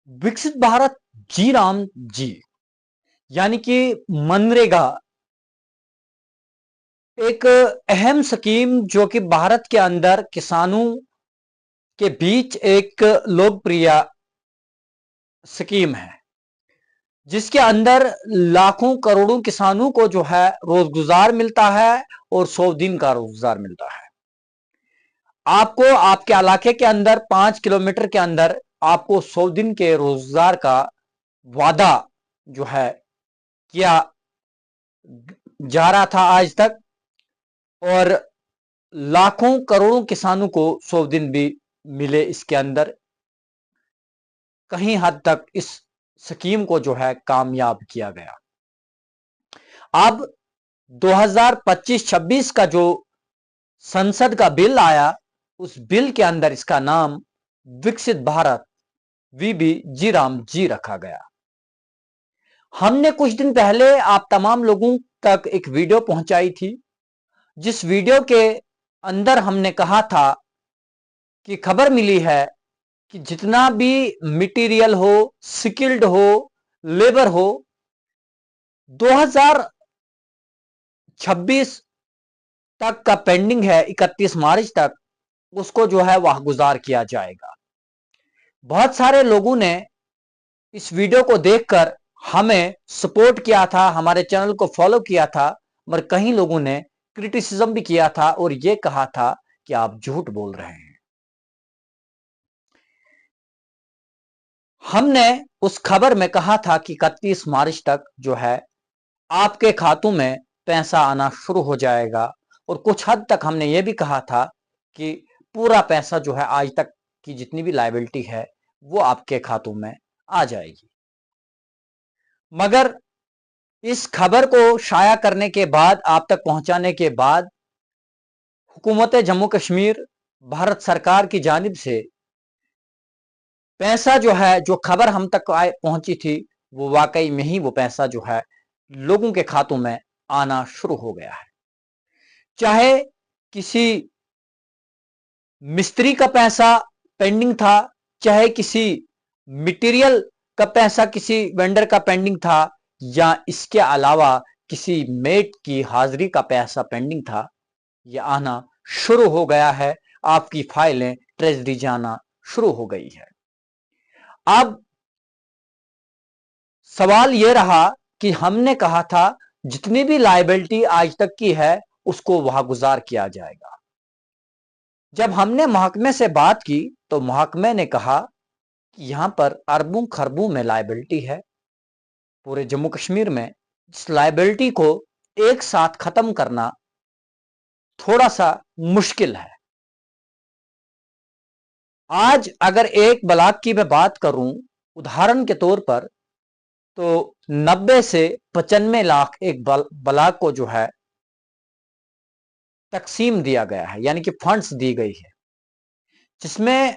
विकसित भारत जी राम जी यानी कि मनरेगा एक अहम स्कीम जो कि भारत के अंदर किसानों के बीच एक लोकप्रिय स्कीम है, जिसके अंदर लाखों करोड़ों किसानों को जो है रोजगार मिलता है और 100 दिन का रोजगार मिलता है। आपको आपके इलाके के अंदर 5 किलोमीटर के अंदर आपको 100 दिन के रोजगार का वादा जो है किया जा रहा था आज तक, और लाखों करोड़ों किसानों को 100 दिन भी मिले। इसके अंदर कहीं हद तक इस स्कीम को जो है कामयाब किया गया। अब 2025-26 का जो संसद का बिल आया, उस बिल के अंदर इसका नाम विकसित भारत वीबी जी राम जी रखा गया। हमने कुछ दिन पहले आप तमाम लोगों तक एक वीडियो पहुंचाई थी, जिस वीडियो के अंदर हमने कहा था कि खबर मिली है कि जितना भी मटेरियल हो, स्किल्ड हो, लेबर हो, 2026 तक का पेंडिंग है, 31 मार्च तक उसको जो है वह गुजार किया जाएगा। बहुत सारे लोगों ने इस वीडियो को देखकर हमें सपोर्ट किया था, हमारे चैनल को फॉलो किया था, मगर कई लोगों ने क्रिटिसिज्म भी किया था और यह कहा था कि आप झूठ बोल रहे हैं। हमने उस खबर में कहा था कि 31 मार्च तक जो है आपके खातों में पैसा आना शुरू हो जाएगा, और कुछ हद तक हमने यह भी कहा था कि पूरा पैसा जो है आज तक की जितनी भी लायबिलिटी है वो आपके खातों में आ जाएगी। मगर इस खबर को शाया करने के बाद, आप तक पहुंचाने के बाद, हुकूमत जम्मू कश्मीर भारत सरकार की जानिब से पैसा जो है, जो खबर हम तक पहुंची थी, वो वाकई में ही वो पैसा जो है लोगों के खातों में आना शुरू हो गया है। चाहे किसी मिस्त्री का पैसा पेंडिंग था, चाहे किसी मटेरियल का पैसा किसी वेंडर का पेंडिंग था, या इसके अलावा किसी मेट की हाजिरी का पैसा पेंडिंग था, यह आना शुरू हो गया है। आपकी फाइलें ट्रेजरी जाना शुरू हो गई है। अब सवाल यह रहा कि हमने कहा था जितनी भी लायबिलिटी आज तक की है उसको वहां गुजार किया जाएगा। जब हमने महकमे से बात की तो महकमे ने कहा कि यहां पर अरबों खरबों में लायबिलिटी है पूरे जम्मू कश्मीर में। इस लायबिलिटी को एक साथ खत्म करना थोड़ा सा मुश्किल है। आज अगर एक ब्लॉक की मैं बात करूं उदाहरण के तौर पर, तो 90 से 95 लाख एक ब्लॉक को जो है तकसीम दिया गया है, यानी कि फंड्स दी गई है, जिसमें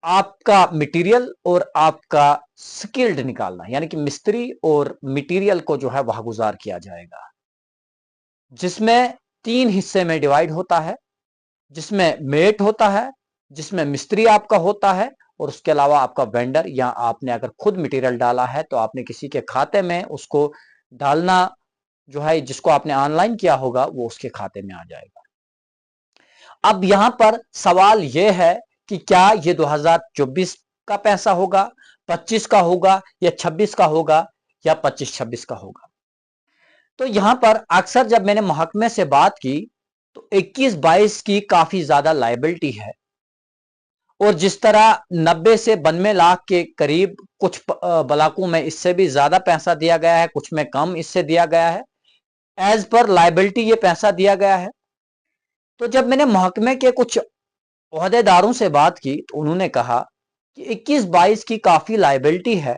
आपका मटेरियल और आपका स्किल्ड निकालना, यानी कि मिस्त्री और मटेरियल को जो है वह गुजार किया जाएगा, जिसमें 3 हिस्से में डिवाइड होता है, जिसमें मेट होता है, जिसमें मिस्त्री आपका होता है, और उसके अलावा आपका वेंडर, या आपने अगर खुद मटेरियल डाला है तो आपने किसी के खाते में उसको डालना जो है, जिसको आपने ऑनलाइन किया होगा वो उसके खाते में आ जाएगा। अब यहां पर सवाल यह है कि क्या ये 2024 का पैसा होगा, 25 का होगा, या 26 का होगा, या 25-26 का होगा। तो यहां पर अक्सर जब मैंने महकमे से बात की तो 21-22 की काफी ज्यादा लायबिलिटी है, और जिस तरह 90 से 92 लाख के करीब कुछ ब्लॉकों में इससे भी ज्यादा पैसा दिया गया है, कुछ में कम इससे दिया गया है, एज पर लायबिलिटी ये पैसा दिया गया है। तो जब मैंने महकमे के कुछ ओहदेदारों से बात की तो उन्होंने कहा कि 21-22 की काफी लायबिलिटी है,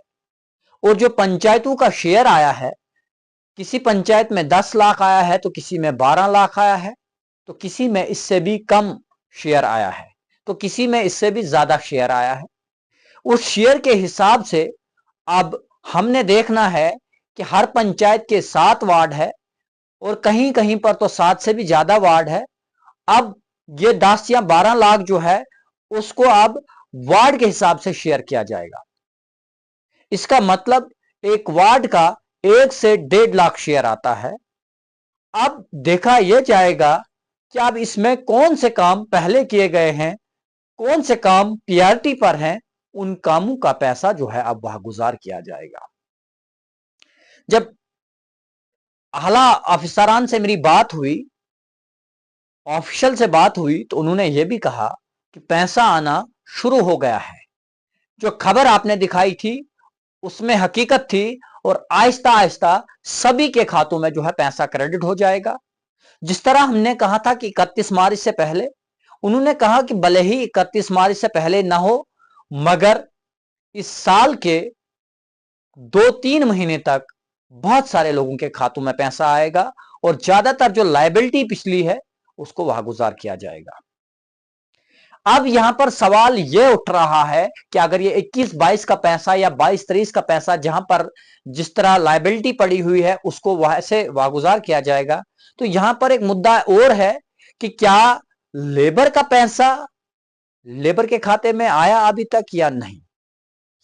और जो पंचायतों का शेयर आया है, किसी पंचायत में 10 लाख आया है, तो किसी में 12 लाख आया है, तो किसी में इससे भी कम शेयर आया है, तो किसी में इससे भी ज्यादा शेयर आया है। उस शेयर के हिसाब से अब हमने देखना है कि हर पंचायत के 7 वार्ड है, और कहीं कहीं पर तो 7 से भी ज्यादा वार्ड है। अब ये 10 या 12 लाख जो है उसको अब वार्ड के हिसाब से शेयर किया जाएगा। इसका मतलब एक वार्ड का 1 से 1.5 लाख शेयर आता है। अब देखा यह जाएगा कि अब इसमें कौन से काम पहले किए गए हैं, कौन से काम पीआरटी पर हैं, उन कामों का पैसा जो है अब वह गुजार किया जाएगा। जब आला अफसरान से मेरी बात हुई, ऑफिशियल से बात हुई, तो उन्होंने यह भी कहा कि पैसा आना शुरू हो गया है। जो खबर आपने दिखाई थी उसमें हकीकत थी, और आहिस्ता आहिस्ता सभी के खातों में जो है पैसा क्रेडिट हो जाएगा। जिस तरह हमने कहा था कि 31 मार्च से पहले, उन्होंने कहा कि भले ही 31 मार्च से पहले ना हो, मगर इस साल के 2-3 महीने तक बहुत सारे लोगों के खातों में पैसा आएगा, और ज्यादातर जो लायबिलिटी पिछली है उसको वहां गुजार किया जाएगा। अब यहां पर सवाल यह उठ रहा है कि अगर ये 21-22 का पैसा या 22-23 का पैसा, जहां पर जिस तरह लायबिलिटी पड़ी हुई है उसको वैसे वागुजार किया जाएगा, तो यहां पर एक मुद्दा और है कि क्या लेबर का पैसा लेबर के खाते में आया अभी तक या नहीं,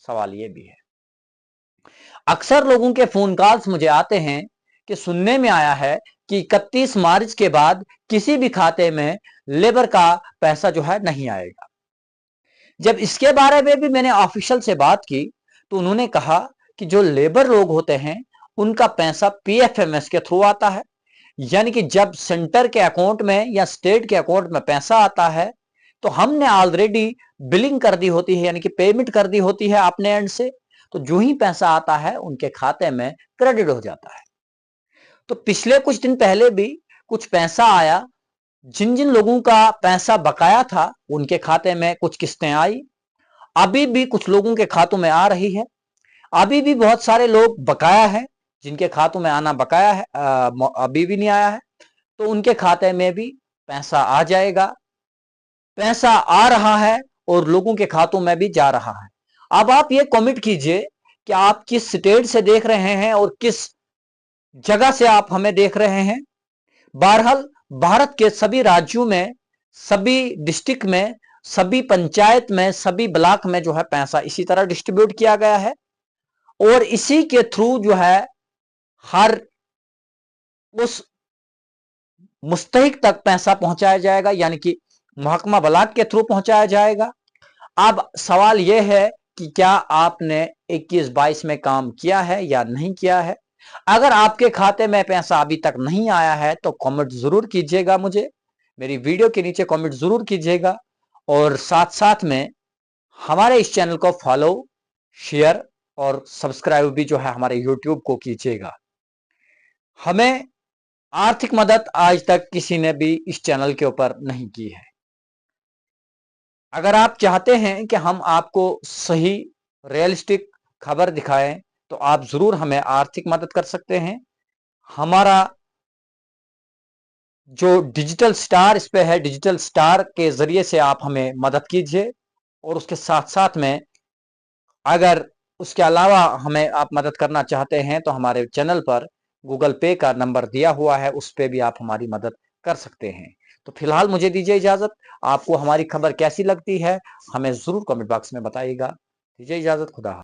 सवाल यह भी है। अक्सर लोगों के फोन कॉल्स मुझे आते हैं कि सुनने में आया है कि 31 मार्च के बाद किसी भी खाते में लेबर का पैसा जो है नहीं आएगा। जब इसके बारे में भी मैंने ऑफिशियल से बात की, तो उन्होंने कहा कि जो लेबर लोग होते हैं उनका पैसा पीएफएमएस के थ्रू आता है, यानी कि जब सेंटर के अकाउंट में या स्टेट के अकाउंट में पैसा आता है तो हमने ऑलरेडी बिलिंग कर दी होती है, यानी कि पेमेंट कर दी होती है अपने एंड से, तो जो ही पैसा आता है उनके खाते में क्रेडिट हो जाता है। तो पिछले कुछ दिन पहले भी कुछ पैसा आया, जिन जिन लोगों का पैसा बकाया था उनके खाते में कुछ किस्तें आई, अभी भी कुछ लोगों के खातों में आ रही है। अभी भी बहुत सारे लोग बकाया है जिनके खातों में आना बकाया है, अभी भी नहीं आया है, तो उनके खाते में भी पैसा आ जाएगा। पैसा आ रहा है और लोगों के खातों में भी जा रहा है। अब आप ये कमेंट कीजिए कि आप किस स्टेट से देख रहे हैं और किस जगह से आप हमें देख रहे हैं। बहरहाल भारत के सभी राज्यों में, सभी डिस्ट्रिक्ट में, सभी पंचायत में, सभी ब्लॉक में जो है पैसा इसी तरह डिस्ट्रीब्यूट किया गया है, और इसी के थ्रू जो है हर उस मुस्तहिक तक पैसा पहुंचाया जाएगा, यानी कि महकमा ब्लॉक के थ्रू पहुंचाया जाएगा। अब सवाल यह है कि क्या आपने 21-22 में काम किया है या नहीं किया है। अगर आपके खाते में पैसा अभी तक नहीं आया है तो कमेंट जरूर कीजिएगा, मुझे मेरी वीडियो के नीचे कमेंट जरूर कीजिएगा, और साथ साथ में हमारे इस चैनल को फॉलो, शेयर और सब्सक्राइब भी जो है हमारे यूट्यूब को कीजिएगा। हमें आर्थिक मदद आज तक किसी ने भी इस चैनल के ऊपर नहीं की है। अगर आप चाहते हैं कि हम आपको सही रियलिस्टिक खबर दिखाएं तो आप जरूर हमें आर्थिक मदद कर सकते हैं। हमारा जो डिजिटल स्टार इस पे है, डिजिटल स्टार के जरिए से आप हमें मदद कीजिए, और उसके साथ साथ में अगर उसके अलावा हमें आप मदद करना चाहते हैं तो हमारे चैनल पर गूगल पे का नंबर दिया हुआ है, उस पे भी आप हमारी मदद कर सकते हैं। तो फिलहाल मुझे दीजिए इजाजत। आपको हमारी खबर कैसी लगती है हमें जरूर कमेंट बॉक्स में बताइएगा। दीजिए इजाजत, खुदा हाफिज।